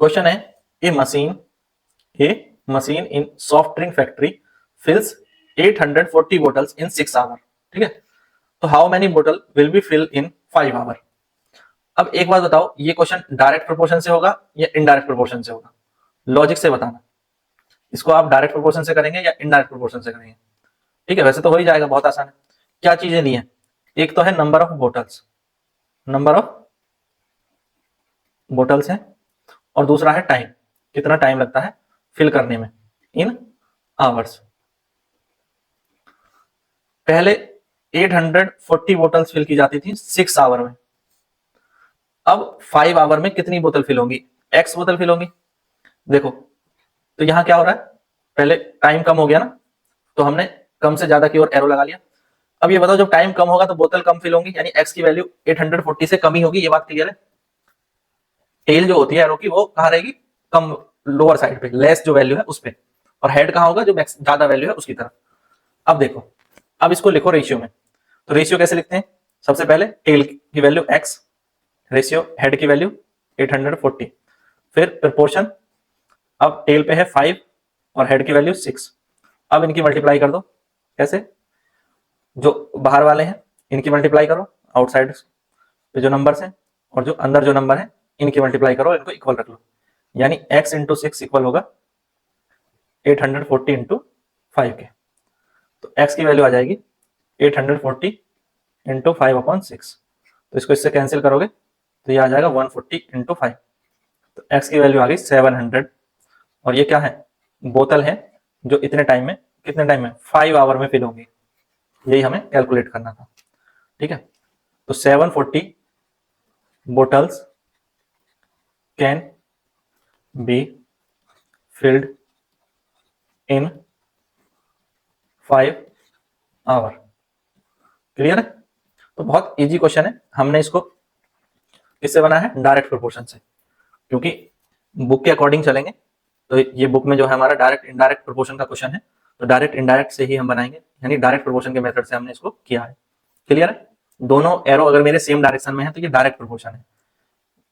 Question है a machine in soft drink factory fills 840 bottles in 6 hour. ठीक है, तो how many bottle will be fill in 5 hour. अब एक बात बताओ, ये क्वेश्चन डायरेक्ट प्रोपोर्शन से होगा या इनडायरेक्ट प्रोपोर्शन से होगा? लॉजिक से बताना, इसको आप डायरेक्ट प्रोपोर्शन से करेंगे या इनडायरेक्ट प्रोपोर्शन से करेंगे? ठीक है, वैसे तो हो ही जाएगा, बहुत आसान है। क्या चीजें दी हैं? एक तो है number of bottles, number of bottles है, और दूसरा है टाइम, कितना टाइम लगता है फिल करने में इन आवर्स। पहले 840 बोतल्स फिल की जाती थी 6 आवर में, अब 5 आवर में कितनी बोतल फिल होंगी? x बोतल फिल होंगी। देखो, तो यहां क्या हो रहा है, पहले टाइम कम हो गया ना, तो हमने कम से ज्यादा की ओर एरो लगा लिया। अब ये बताओ, जब टाइम कम होगा तो बोतल कम फिल होंगी, यानी x की वैल्यू 840 से कम ही होगी, ये बात क्लियर है। टेल जो होती है एरो की, वो कहां रहेगी? कम, लोअर साइड पे, लेस जो वैल्यू है उस पे, और हेड कहां होगा? जो ज्यादा वैल्यू है उसकी तरफ। अब देखो, अब इसको लिखो रेशियो में। तो रेशियो कैसे लिखते हैं? सबसे पहले टेल की वैल्यू x, रेशियो हेड की वैल्यू 840, फिर प्रपोर्शन, अब टेल पे है 5 और हेड की वैल्यू 6। अब इनकी मल्टीप्लाई कर दो। कैसे? जो बाहर वाले हैं इनकी मल्टीप्लाई करो, आउटसाइड पे जो नंबर्स हैं, और जो अंदर जो नंबर है इनकी मल्टीप्लाई करो, इनको इक्वल रख लो, यानी x इंटू 6 इक्वल होगा 840 इंटू 5 के। तो x की वैल्यू आ जाएगी 840 इंटू 5/6। तो इसको इससे कैंसिल करोगे तो ये आ जाएगा 140 इंटू 5। तो x की वैल्यू आ गई 700, और ये क्या है? बोतल है जो इतने टाइम में, कितने टाइम में? 5 आवर में फिल होंगी। यही हमें कैलकुलेट करना था। ठीक है, तो 740 bottles can be filled in 5 hour. Clear है? तो बहुत इजी क्वेश्चन है। हमने इसको किससे बनाया है? डायरेक्ट प्रोपोर्शन से, क्योंकि बुक के अकॉर्डिंग चलेंगे तो ये बुक में जो है हमारा डायरेक्ट इनडायरेक्ट प्रोपोर्शन का क्वेश्चन है, तो डायरेक्ट इनडायरेक्ट से ही हम बनाएंगे, यानी डायरेक्ट प्रोपोर्शन के मेथड से हमने इसको किया है। क्लियर है? दोनों एरो अगर मेरे सेम डायरेक्शन में है तो ये डायरेक्ट प्रोपोर्शन है।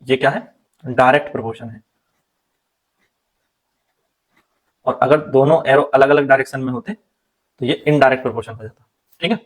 ये क्या है? डायरेक्ट प्रोपोर्शन है। और अगर दोनों एरो अलग अलग डायरेक्शन में होते तो ये इनडायरेक्ट प्रोपोर्शन हो जाता। ठीक है।